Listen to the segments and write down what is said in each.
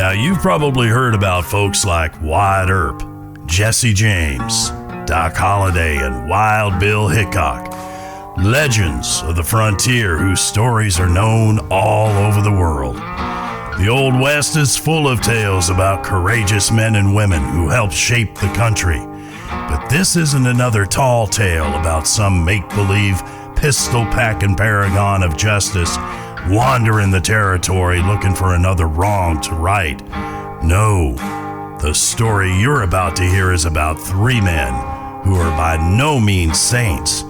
Now, you've probably heard about folks like Wyatt Earp, Jesse James, Doc Holliday, and Wild Bill Hickok. Legends of the frontier whose stories are known all over the world. The Old West is full of tales about courageous men and women who helped shape the country. But this isn't another tall tale about some make-believe, pistol-packing paragon of justice wandering the territory looking for another wrong to right. No, the story you're about to hear is about three men who are by no means saints,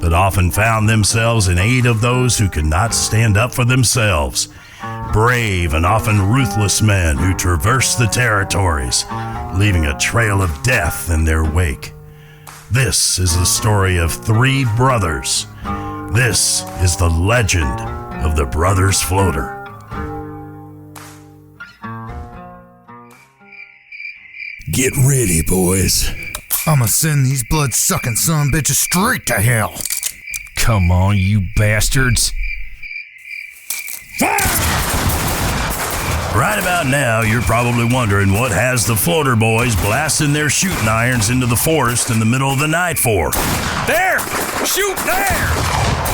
but often found themselves in aid of those who could not stand up for themselves. Brave and often ruthless men who traversed the territories, leaving a trail of death in their wake. This is the story of three brothers. This is the legend of the Brothers Phloater. Get ready, boys. I'ma send these blood-sucking son bitches straight to hell. Come on, you bastards. Right about now, you're probably wondering what has the Phloater boys blasting their shooting irons into the forest in the middle of the night for. There! Shoot there!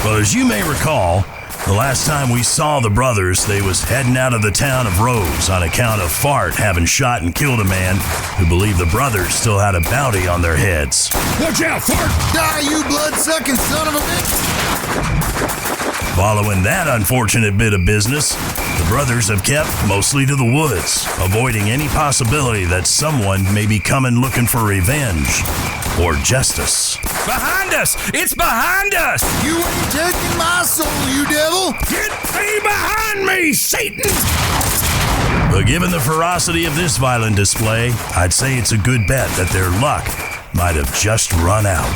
Well, as you may recall, the last time we saw the brothers, they was heading out of the town of Rose on account of Fart having shot and killed a man who believed the brothers still had a bounty on their heads. Watch out, Fart! Die, you blood-sucking son of a bitch! Following that unfortunate bit of business, the brothers have kept mostly to the woods, avoiding any possibility that someone may be coming looking for revenge or justice. Behind us! It's behind us! You ain't taking my soul, you devil! Get thee behind me, Satan! But given the ferocity of this violent display, I'd say it's a good bet that their luck might have just run out.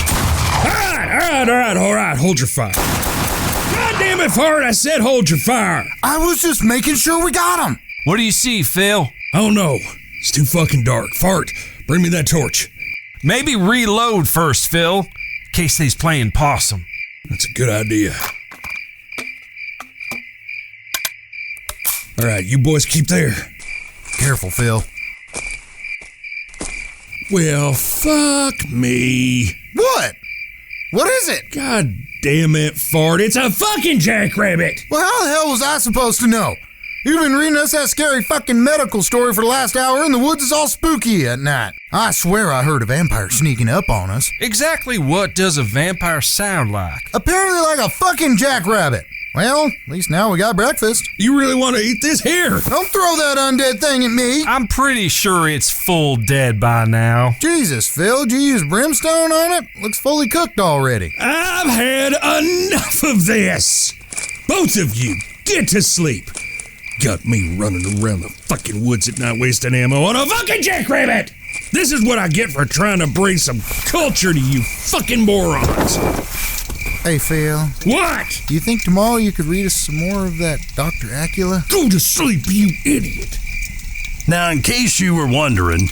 All right, hold your fire. God damn it, Fart, I said hold your fire. I was just making sure we got him. What do you see, Phil? Oh no, it's too fucking dark. Fart, bring me that torch. Maybe reload first, Phil, in case they's playing possum. That's a good idea. All right, you boys keep there. Careful, Phil. Well, fuck me. What? What is it? God damn it, Fart, it's a fucking jackrabbit. Well, how the hell was I supposed to know? You've been reading us that scary fucking medical story for the last hour, and the woods is all spooky at night. I swear I heard a vampire sneaking up on us. Exactly what does a vampire sound like? Apparently like a fucking jackrabbit. Well, at least now we got breakfast. You really want to eat this here? Don't throw that undead thing at me. I'm pretty sure it's full dead by now. Jesus, Phil, did you use brimstone on it? Looks fully cooked already. I've had enough of this. Both of you, get to sleep. Got me running around the fucking woods at night wasting ammo on a fucking jackrabbit. This is what I get for trying to bring some culture to you fucking morons. Hey, Phil. What? Do you think tomorrow you could read us some more of that Dr. Acula? Go to sleep, you idiot. Now, in case you were wondering,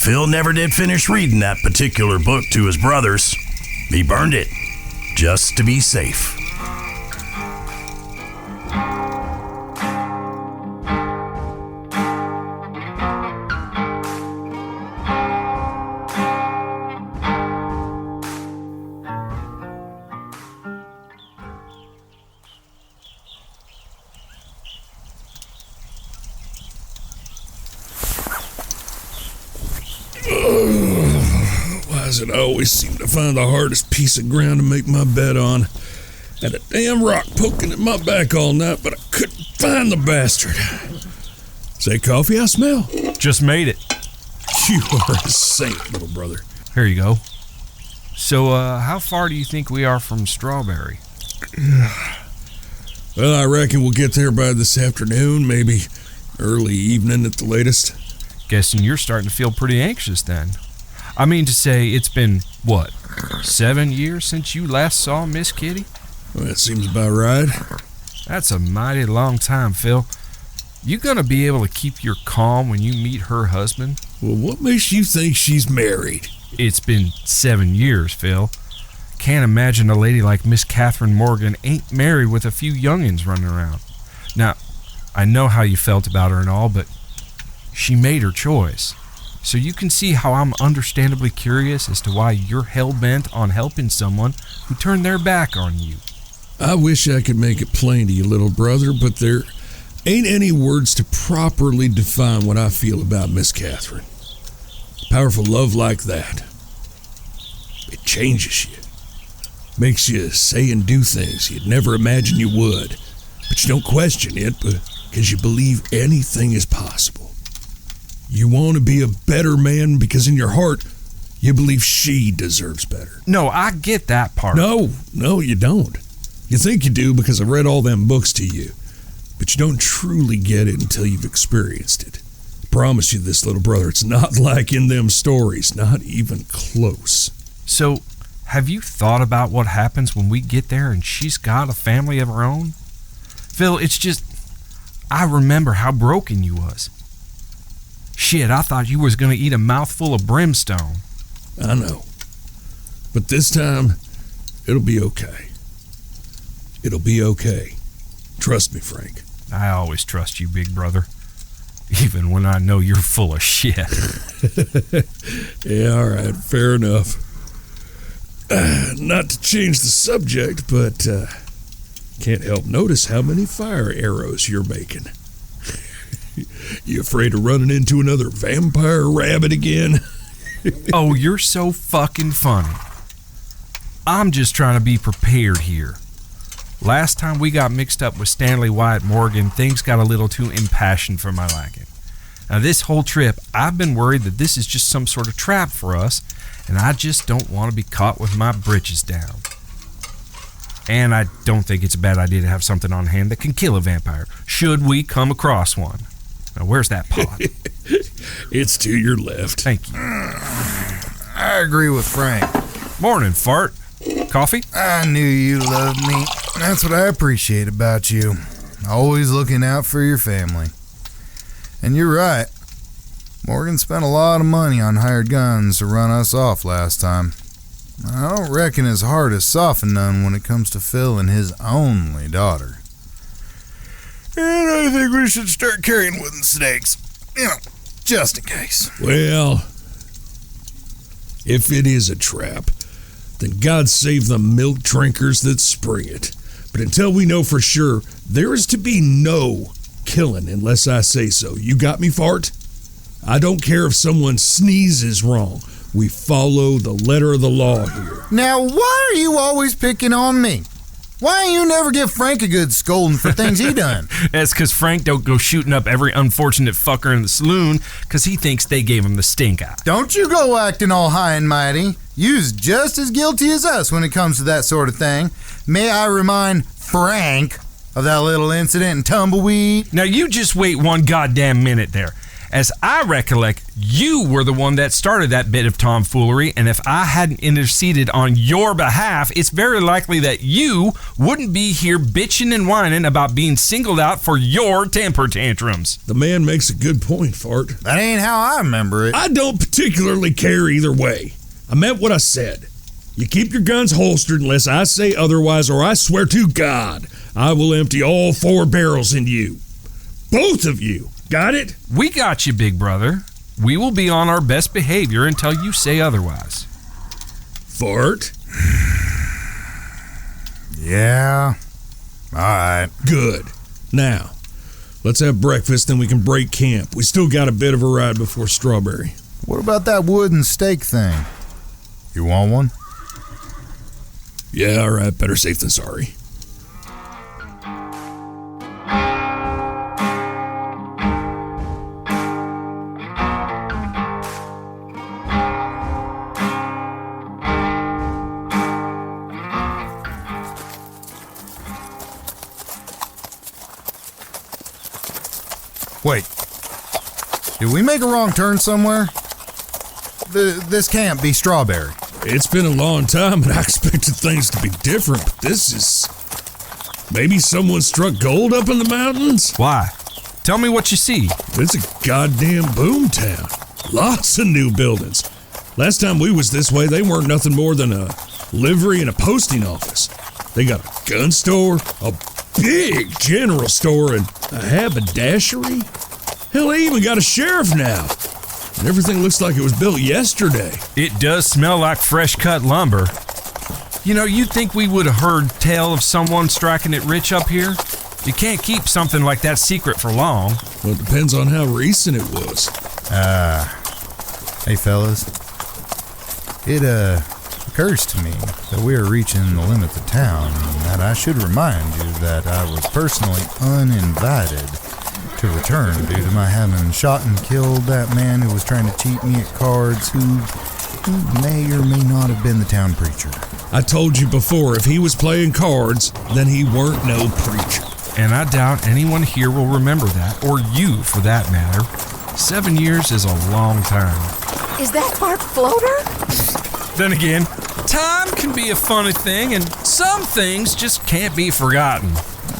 Phil never did finish reading that particular book to his brothers. He burned it, just to be safe. Why does it always seem to find the hardest piece of ground to make my bed on? Had a damn rock poking at my back all night, but I couldn't find the bastard. Is that coffee I smell? Just made it. You are a saint, little brother. Here you go. So, how far do you think we are from Strawberry? Well, I reckon we'll get there by this afternoon, maybe early evening at the latest. Guessing you're starting to feel pretty anxious then. I mean to say, it's been, 7 years since you last saw Miss Kitty? Well, that seems about right. That's a mighty long time, Phil. You gonna be able to keep your calm when you meet her husband? Well, what makes you think she's married? It's been 7 years, Phil. Can't imagine a lady like Miss Katherine Morgan ain't married with a few youngins running around. Now, I know how you felt about her and all, but she made her choice. So you can see how I'm understandably curious as to why you're hell-bent on helping someone who turned their back on you. I wish I could make it plain to you, little brother, but there ain't any words to properly define what I feel about Miss Katherine. Powerful love like that, it changes you. Makes you say and do things you'd never imagine you would. But you don't question it because you believe anything is possible. You want to be a better man because in your heart, you believe she deserves better. No, I get that part. No, you don't. You think you do because I read all them books to you. But you don't truly get it until you've experienced it. I promise you this, little brother, it's not like in them stories, not even close. So, have you thought about what happens when we get there and she's got a family of her own? Phil, it's just, I remember how broken you was. Shit, I thought you was gonna eat a mouthful of brimstone. I know. But this time, it'll be okay. It'll be okay. Trust me, Frank. I always trust you, big brother. Even when I know you're full of shit. Yeah, all right, fair enough. Not to change the subject, but can't help notice how many fire arrows you're making. You afraid of running into another vampire rabbit again? Oh, you're so fucking funny. I'm just trying to be prepared here. Last time we got mixed up with Stanley Wyatt Morgan, things got a little too impassioned for my liking. Now this whole trip, I've been worried that this is just some sort of trap for us, and I just don't want to be caught with my britches down. And I don't think it's a bad idea to have something on hand that can kill a vampire, should we come across one. Now where's that pot? It's to your left. Thank you. I agree with Frank. Morning, Fart. Coffee? I knew you loved me. That's what I appreciate about you. Always looking out for your family. And you're right. Morgan spent a lot of money on hired guns to run us off last time. I don't reckon his heart is softened none when it comes to Phil and his only daughter. And I think we should start carrying wooden stakes. Just in case. Well, if it is a trap, then God save the milk drinkers that spring it. But until we know for sure, there is to be no killing unless I say so. You got me, Fart? I don't care if someone sneezes wrong. We follow the letter of the law here. Now, why are you always picking on me? Why don't you never give Frank a good scolding for things he done? That's because Frank don't go shooting up every unfortunate fucker in the saloon because he thinks they gave him the stink eye. Don't you go acting all high and mighty. You's just as guilty as us when it comes to that sort of thing. May I remind Frank of that little incident in Tumbleweed? Now you just wait one goddamn minute there. As I recollect, you were the one that started that bit of tomfoolery, and if I hadn't interceded on your behalf, it's very likely that you wouldn't be here bitching and whining about being singled out for your temper tantrums. The man makes a good point, Fart. That ain't how I remember it. I don't particularly care either way. I meant what I said. You keep your guns holstered unless I say otherwise, or I swear to God, I will empty all 4 barrels into you. Both of you. Got it? We got you, big brother. We will be on our best behavior until you say otherwise. Fart? Yeah. All right. Good. Now, let's have breakfast, then we can break camp. We still got a bit of a ride before Strawberry. What about that wooden stake thing? You want one? Yeah, all right. Better safe than sorry. Wait. Did we make a wrong turn somewhere? This can't be Strawberry. It's been a long time, and I expected things to be different, but this is... Maybe someone struck gold up in the mountains? Why? Tell me what you see. It's a goddamn boom town. Lots of new buildings. Last time we was this way, they weren't nothing more than a livery and a posting office. They got a gun store, a big general store, and a haberdashery. Hell, they even got a sheriff now. And everything looks like it was built yesterday. It does smell like fresh cut lumber. You know, you'd think we would have heard tell of someone striking it rich up here. You can't keep something like that secret for long. Well, it depends on how recent it was. Hey fellas. It occurs to me that we are reaching the limits of town and that I should remind you that I was personally uninvited to return due to my having shot and killed that man who was trying to cheat me at cards who may or may not have been the town preacher. I told you before, if he was playing cards, then he weren't no preacher. And I doubt anyone here will remember that, or you for that matter. 7 years is a long time. Is that Bart Phloater? Then again, time can be a funny thing, and some things just can't be forgotten.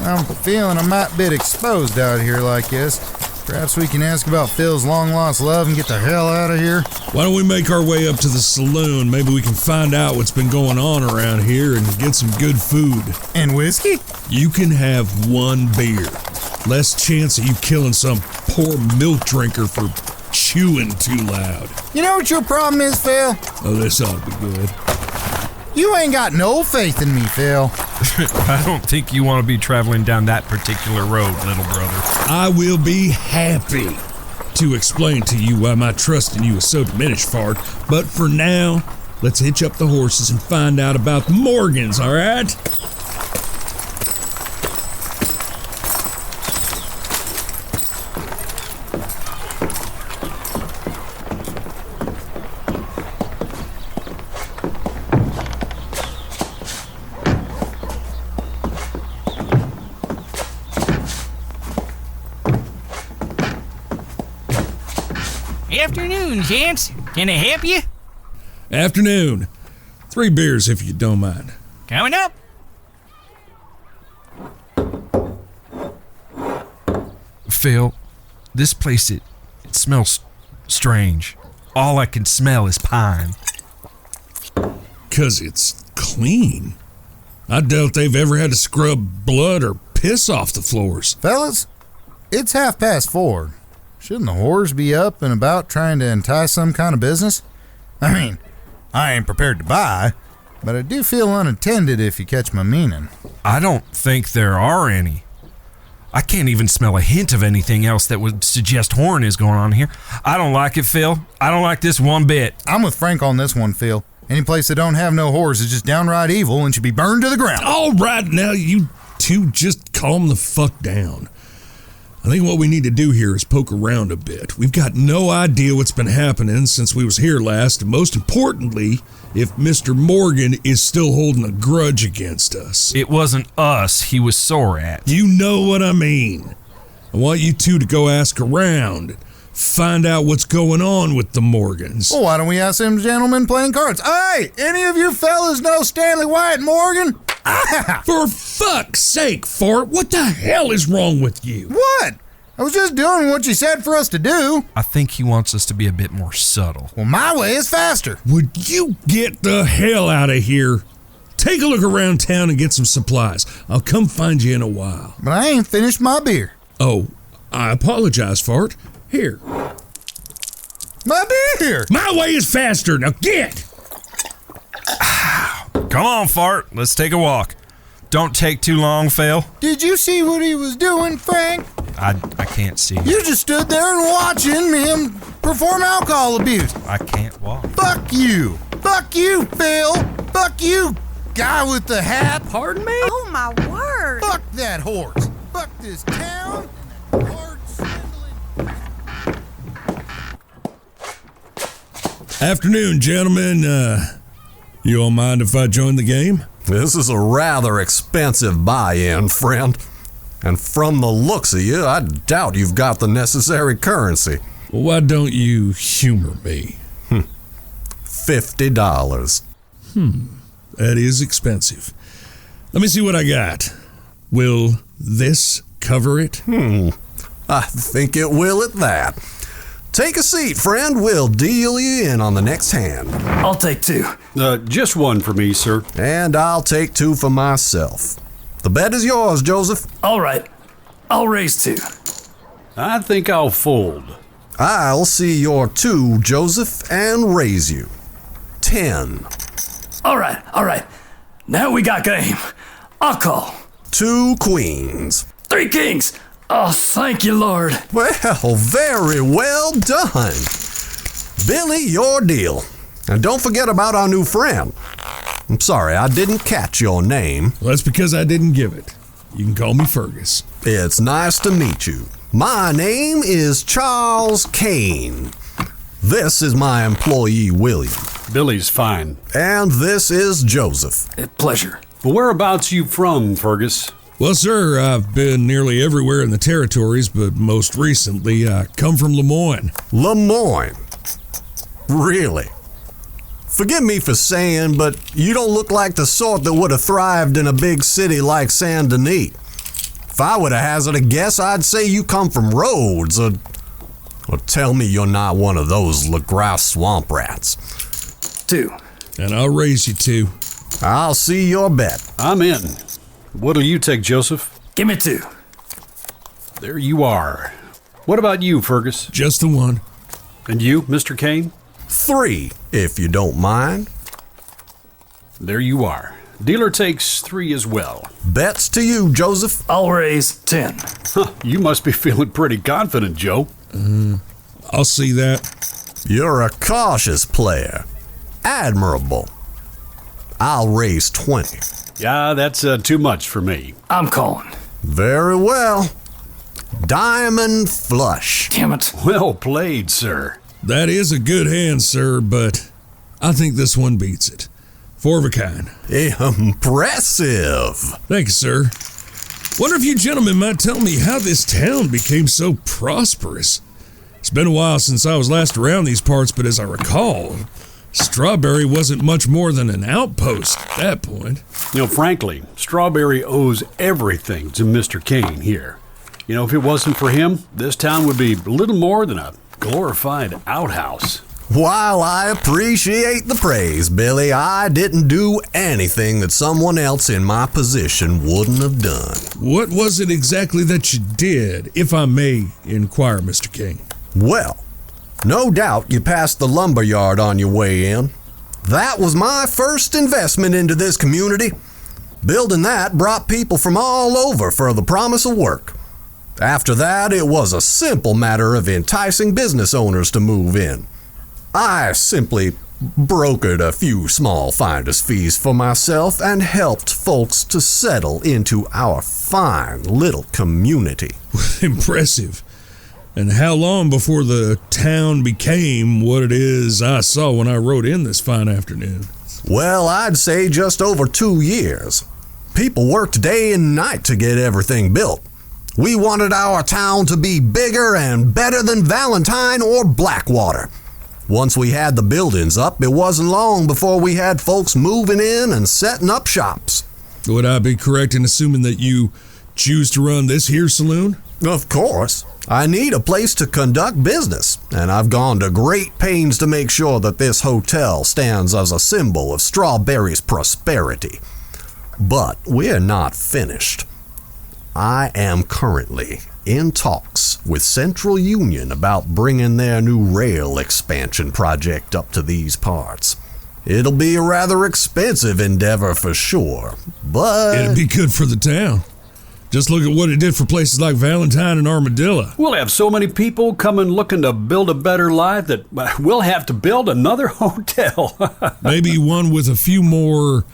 I'm feeling I might be exposed out here like this. Perhaps we can ask about Phil's long-lost love and get the hell out of here. Why don't we make our way up to the saloon? Maybe we can find out what's been going on around here and get some good food. And whiskey? You can have one beer. Less chance of you killing some poor milk drinker for chewing too loud. You know what your problem is, Phil? Oh, this ought to be good. You ain't got no faith in me, Phil. I don't think you want to be traveling down that particular road, little brother. I will be happy to explain to you why my trust in you is so diminished, Fart. But for now, let's hitch up the horses and find out about the Morgans, all right? Afternoon, gents. Can I help you? Afternoon. 3 beers if you don't mind. Coming up. Phil, this place, it smells strange. All I can smell is pine. 'Cause it's clean. I doubt they've ever had to scrub blood or piss off the floors. Fellas, it's 4:30. Shouldn't the whores be up and about trying to entice some kind of business? I mean, I ain't prepared to buy, but I do feel unattended if you catch my meaning. I don't think there are any. I can't even smell a hint of anything else that would suggest whoring is going on here. I don't like it, Phil. I don't like this one bit. I'm with Frank on this one, Phil. Any place that don't have no whores is just downright evil and should be burned to the ground. All right, now you two just calm the fuck down. I think what we need to do here is poke around a bit. We've got no idea what's been happening since we was here last, and most importantly, if Mr. Morgan is still holding a grudge against us. It wasn't us he was sore at. You know what I mean. I want you two to go ask around, find out what's going on with the Morgans. Well, why don't we ask them gentlemen playing cards? Hey, any of you fellas know Stanley Wyatt Morgan? For fuck's sake, Fart, what the hell is wrong with you? What? I was just doing what you said for us to do. I think he wants us to be a bit more subtle. Well, my way is faster. Would you get the hell out of here? Take a look around town and get some supplies. I'll come find you in a while. But I ain't finished my beer. Oh, I apologize, Fart. Here. My beer! My way is faster. Now get! Come on, Fart. Let's take a walk. Don't take too long, Phil. Did you see what he was doing, Frank? I can't see. You just stood there and watching him perform alcohol abuse. I can't walk. Fuck you. Fuck you, Phil. Fuck you, guy with the hat. Pardon me? Oh, my word. Fuck that horse. Fuck this town. And that hard swindling. Afternoon, gentlemen. You all mind if I join the game? This is a rather expensive buy-in, friend. And from the looks of you, I doubt you've got the necessary currency. Well, why don't you humor me? $50. That is expensive. Let me see what I got. Will this cover it? I think it will at that. Take a seat, friend. We'll deal you in on the next hand. I'll take 2. Just 1 for me, sir. And I'll take 2 for myself. The bet is yours, Joseph. All right. I'll raise 2. I think I'll fold. I'll see your 2, Joseph, and raise you. 10. All right. Now we got game. I'll call. 2 queens. 3 kings. Oh, thank you, Lord. Well, very well done. Billy, your deal. And don't forget about our new friend. I'm sorry, I didn't catch your name. Well, that's because I didn't give it. You can call me Fergus. It's nice to meet you. My name is Charles Kane. This is my employee, William. Billy's fine. And this is Joseph. Pleasure. But whereabouts you from, Fergus? Well, sir, I've been nearly everywhere in the territories, but most recently I come from Lemoyne. Lemoyne? Really? Forgive me for saying, but you don't look like the sort that would have thrived in a big city like Saint Denis. If I were to hazard a guess, I'd say you come from Rhodes, or tell me you're not one of those LaGrasse swamp rats. 2. And I'll raise you 2. I'll see your bet. I'm in. What'll you take, Joseph? Give me 2. There you are. What about you, Fergus? Just the 1. And you, Mr. Kane? 3, if you don't mind. There you are. Dealer takes 3 as well. Bets to you, Joseph. I'll raise 10. Huh, you must be feeling pretty confident, Joe. I'll see that. You're a cautious player. Admirable. I'll raise 20. Yeah, that's too much for me. I'm calling. Very well. Diamond flush. Damn it. Well played, sir. That is a good hand, sir, but I think this one beats it. 4 of a kind. Impressive. Thank you, sir. Wonder if you gentlemen might tell me how this town became so prosperous. It's been a while since I was last around these parts, but as I recall, Strawberry wasn't much more than an outpost at that point. You know, frankly, Strawberry owes everything to Mr. Kane here. You know, if it wasn't for him, this town would be little more than a glorified outhouse. While I appreciate the praise, Billy, I didn't do anything that someone else in my position wouldn't have done. What was it exactly that you did, if I may inquire, Mr. King? Well, no doubt you passed the lumber yard on your way in. That was my first investment into this community. Building that brought people from all over for the promise of work. After that, it was a simple matter of enticing business owners to move in. I simply brokered a few small finder's fees for myself and helped folks to settle into our fine little community. Impressive. And how long before the town became what it is I saw when I rode in this fine afternoon? Well, I'd say just over 2 years. People worked day and night to get everything built. We wanted our town to be bigger and better than Valentine or Blackwater. Once we had the buildings up, it wasn't long before we had folks moving in and setting up shops. Would I be correct in assuming that you choose to run this here saloon? Of course. I need a place to conduct business, and I've gone to great pains to make sure that this hotel stands as a symbol of Strawberry's prosperity. But we're not finished. I am currently in talks with Central Union about bringing their new rail expansion project up to these parts. It'll be a rather expensive endeavor for sure, but... It'd be good for the town. Just look at what it did for places like Valentine and Armadillo. We'll have so many people coming looking to build a better life that we'll have to build another hotel. Maybe one with a few more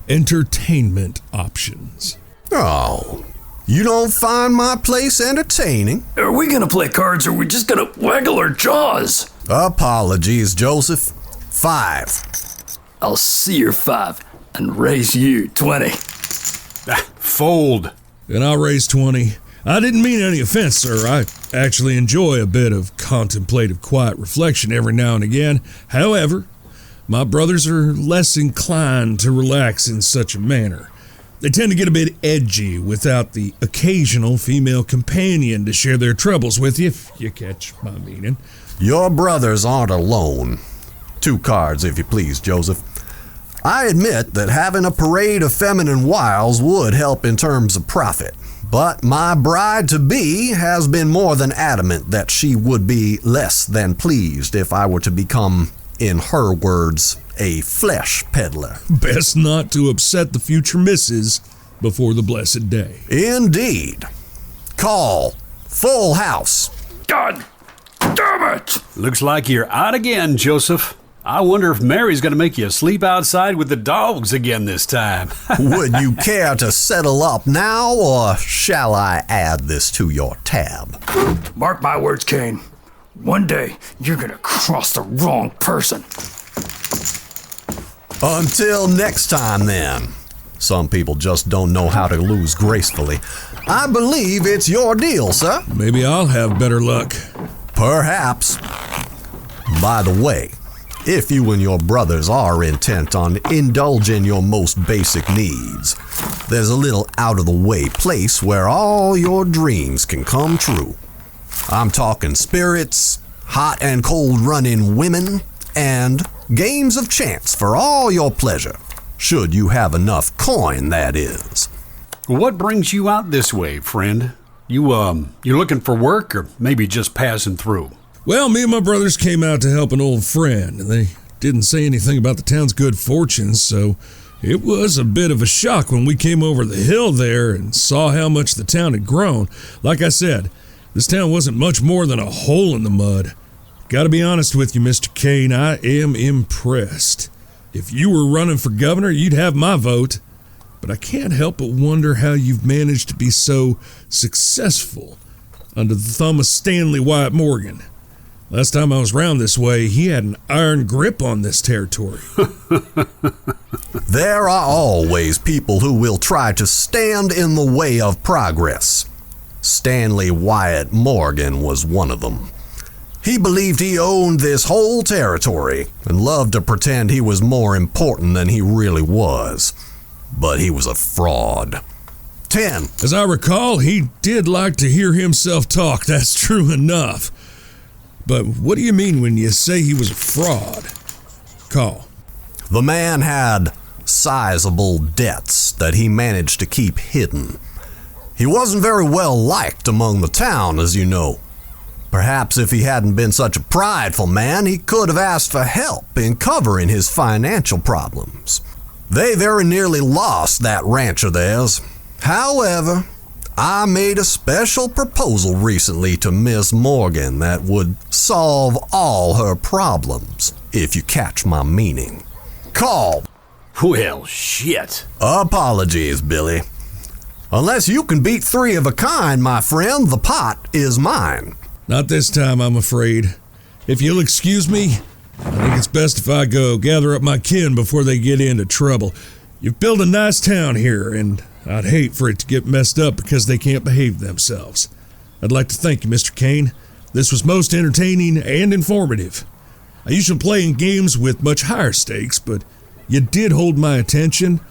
entertainment options. Oh, you don't find my place entertaining? Are we gonna play cards or are we just gonna waggle our jaws? Apologies, Joseph. 5. I'll see your 5 and raise you 20. Fold. And I'll raise 20. I didn't mean any offense, sir. I actually enjoy a bit of contemplative, quiet reflection every now and again. However, my brothers are less inclined to relax in such a manner. They tend to get a bit edgy without the occasional female companion to share their troubles with you, if you catch my meaning. Your brothers aren't alone. 2 cards, if you please, Joseph. I admit that having a parade of feminine wiles would help in terms of profit, But my bride-to-be has been more than adamant that she would be less than pleased if I were to become, in her words, a flesh peddler. Best not to upset the future missus before the blessed day. Indeed. Call. Full house. God damn it! Looks like you're out again, Joseph. I wonder if Mary's gonna make you sleep outside with the dogs again this time. Would you care to settle up now, or shall I add this to your tab? Mark my words, Kane. One day, you're gonna cross the wrong person. Until next time, then. Some people just don't know how to lose gracefully. I believe it's your deal, sir. Maybe I'll have better luck. Perhaps. By the way, if you and your brothers are intent on indulging your most basic needs, there's a little out-of-the-way place where all your dreams can come true. I'm talking spirits, hot and cold running women, and games of chance for all your pleasure. Should you have enough coin, that is. What brings you out this way, friend? You looking for work, or maybe just passing through? Well, me and my brothers came out to help an old friend, and they didn't say anything about the town's good fortunes, so it was a bit of a shock when we came over the hill there and saw how much the town had grown. Like I said, this town wasn't much more than a hole in the mud. Gotta be honest with you, Mr. Kane, I am impressed. If you were running for governor, you'd have my vote. But I can't help but wonder how you've managed to be so successful under the thumb of Stanley Wyatt Morgan. Last time I was round this way, he had an iron grip on this territory. There are always people who will try to stand in the way of progress. Stanley Wyatt Morgan was one of them. He believed he owned this whole territory and loved to pretend he was more important than he really was. But he was a fraud. 10. As I recall, he did like to hear himself talk, that's true enough. But what do you mean when you say he was a fraud? Call. The man had sizable debts that he managed to keep hidden. He wasn't very well liked among the town, as you know. Perhaps if he hadn't been such a prideful man, he could have asked for help in covering his financial problems. They very nearly lost that ranch of theirs. However, I made a special proposal recently to Miss Morgan that would solve all her problems, if you catch my meaning. Call. Well, shit. Apologies, Billy. Unless you can beat 3 of a kind, my friend, the pot is mine. Not this time, I'm afraid. If you'll excuse me, I think it's best if I go gather up my kin before they get into trouble. You've built a nice town here, and I'd hate for it to get messed up because they can't behave themselves. I'd like to thank you, Mr. Kane. This was most entertaining and informative. I usually play in games with much higher stakes, but you did hold my attention,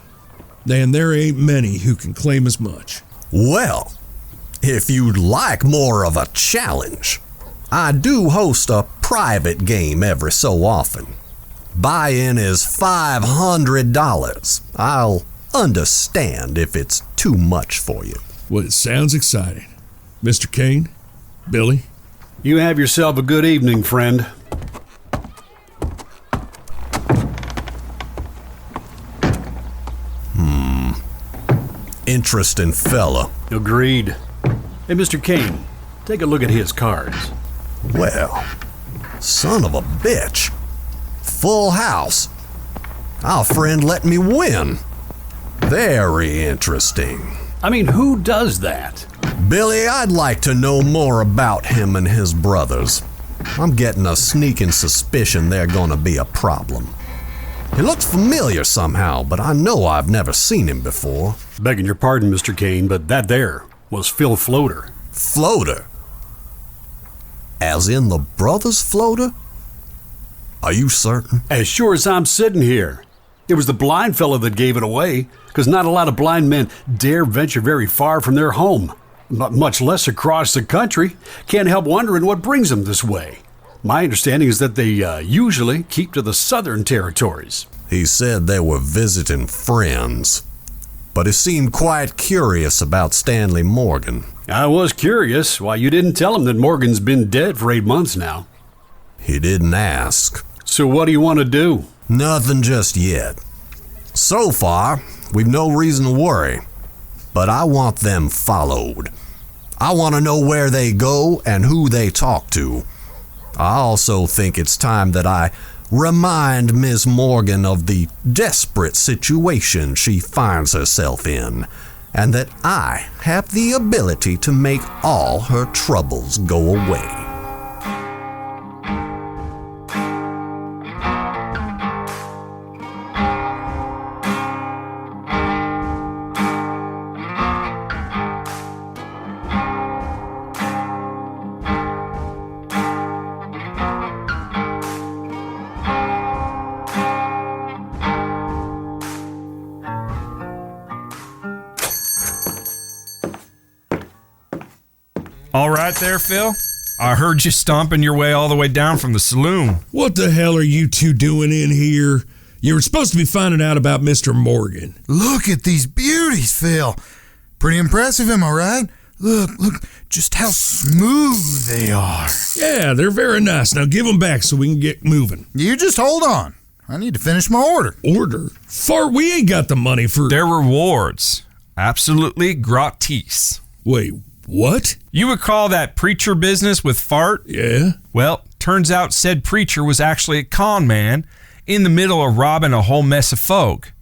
and there ain't many who can claim as much. Well, if you'd like more of a challenge, I do host a private game every so often. Buy-in is $500. I'll understand if it's too much for you. Well, it sounds exciting. Mr. Kane, Billy. You have yourself a good evening, friend. Interesting fella. Agreed. Hey, Mr. Kane, take a look at his cards. Well, son of a bitch. Full house. Our friend let me win. Very interesting. I mean, who does that? Billy, I'd like to know more about him and his brothers. I'm getting a sneaking suspicion they're gonna be a problem. He looks familiar somehow, but I know I've never seen him before. Begging your pardon, Mr. Kane, but that there was Phil Phloater. Phloater? As in the brothers Phloater? Are you certain? As sure as I'm sitting here. It was the blind fella that gave it away, because not a lot of blind men dare venture very far from their home, much less across the country. Can't help wondering what brings them this way. My understanding is that they usually keep to the southern territories. He said they were visiting friends. but he seemed quite curious about Stanley Morgan. I was curious why you didn't tell him that Morgan's been dead for 8 months now. He didn't ask. So what do you want to do? Nothing just yet. So far, we've no reason to worry, but I want them followed. I want to know where they go and who they talk to. I also think it's time that I remind Miss Morgan of the desperate situation she finds herself in, and that I have the ability to make all her troubles go away. All right there, Phil? I heard you stomping your way all the way down from the saloon. What the hell are you two doing in here? You were supposed to be finding out about Mr. Morgan. Look at these beauties, Phil. Pretty impressive, am I right? Look just how smooth they are. Yeah, they're very nice. Now give them back so we can get moving. You just hold on. I need to finish my order. Order? Fart, we ain't got the money for... They're rewards. Absolutely gratis. Wait, what? You would call that preacher business with Fart? Yeah? Well, turns out said preacher was actually a con man in the middle of robbing a whole mess of folk.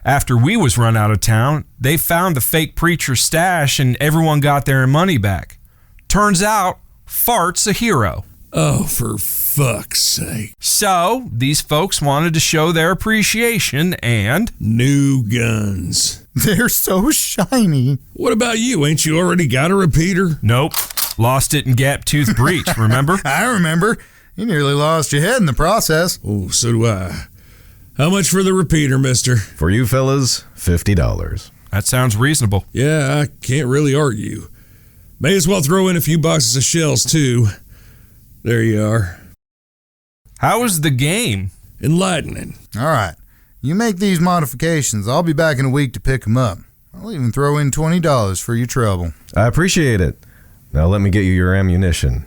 After we was run out of town, they found the fake preacher's stash and everyone got their money back. Turns out, Fart's a hero. Oh, for fuck's sake. So, these folks wanted to show their appreciation and... New guns. They're so shiny. What about you? Ain't you already got a repeater? Nope. Lost it in Gap Tooth Breach, remember? I remember. You nearly lost your head in the process. Oh, so do I. How much for the repeater, mister? For you fellas, $50. That sounds reasonable. Yeah, I can't really argue. May as well throw in a few boxes of shells, too. There you are. How was the game? Enlightening. All right. You make these modifications. I'll be back in a week to pick them up. I'll even throw in $20 for your trouble. I appreciate it. Now let me get you your ammunition.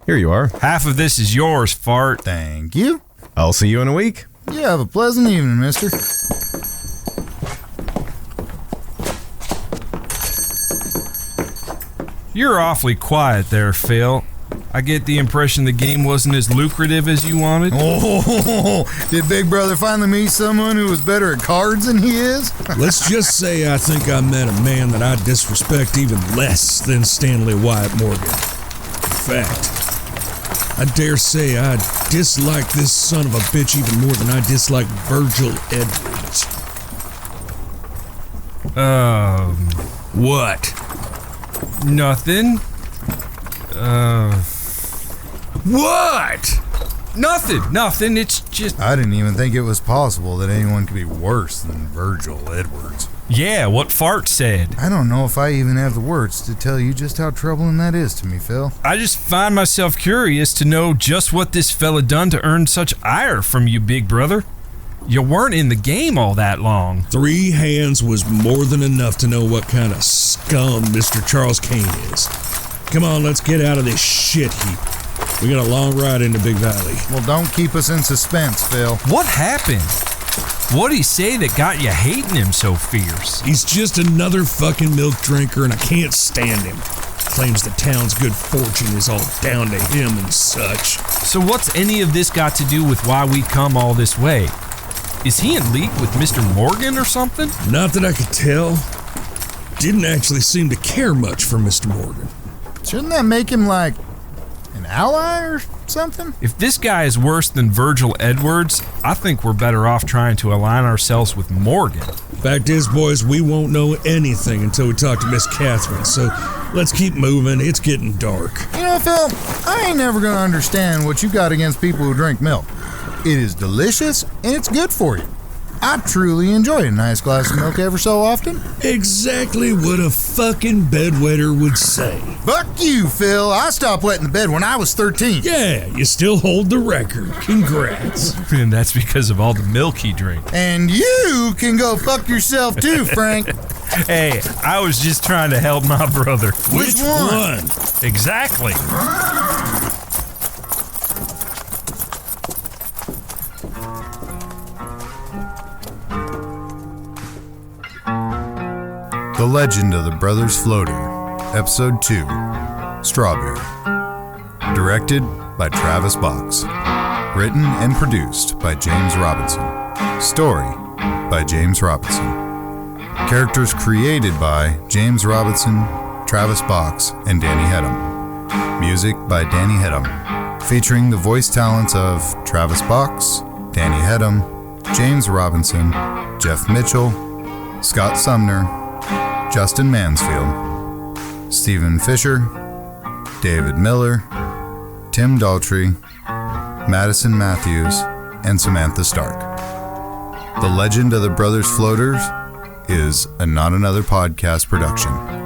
Here you are. Half of this is yours, Fart. Thank you. I'll see you in a week. You have a pleasant evening, mister. You're awfully quiet there, Phil. I get the impression the game wasn't as lucrative as you wanted. Oh, did Big Brother finally meet someone who was better at cards than he is? Let's just say I think I met a man that I disrespect even less than Stanley Wyatt Morgan. In fact, I dare say I dislike this son of a bitch even more than I dislike Virgil Edwards. What? Nothing. What? Nothing. It's just... I didn't even think it was possible that anyone could be worse than Virgil Edwards. Yeah, what Fart said. I don't know if I even have the words to tell you just how troubling that is to me, Phil. I just find myself curious to know just what this fella done to earn such ire from you, Big Brother. You weren't in the game all that long. 3 hands was more than enough to know what kind of scum Mr. Charles Kane is. Come on, let's get out of this shit heap. We got a long ride into Big Valley. Well, don't keep us in suspense, Phil. What happened? What'd he say that got you hating him so fierce? He's just another fucking milk drinker and I can't stand him. Claims the town's good fortune is all down to him and such. So what's any of this got to do with why we come all this way? Is he in league with Mr. Morgan or something? Not that I could tell. Didn't actually seem to care much for Mr. Morgan. Shouldn't that make him like an ally or something? If this guy is worse than Virgil Edwards, I think we're better off trying to align ourselves with Morgan. Fact is, boys, we won't know anything until we talk to Miss Katherine, so let's keep moving. It's getting dark. You know, Phil, I ain't never gonna understand what you got against people who drink milk. It is delicious and it's good for you. I truly enjoy a nice glass of milk ever so often. Exactly what a fucking bedwetter would say. Fuck you, Phil. I stopped wetting the bed when I was 13. Yeah, you still hold the record. Congrats. And that's because of all the milk he drank. And you can go fuck yourself too, Frank. Hey, I was just trying to help my brother. Which one? Exactly. The Legend of the Brothers Phloater, Episode 2, Strawberry. Directed by Travis Box. Written and produced by James Robinson. Story by James Robinson. Characters created by James Robinson, Travis Box, and Danny Hedham. Music by Danny Hedham, featuring the voice talents of Travis Box, Danny Hedham, James Robinson, Jeff Mitchell, Scott Sumner, Justin Mansfield, Stephen Fisher, David Miller, Tim Daltrey, Madison Matthews, and Samantha Stark. The Legend of the Brothers Phloaters is a Not Another Podcast production.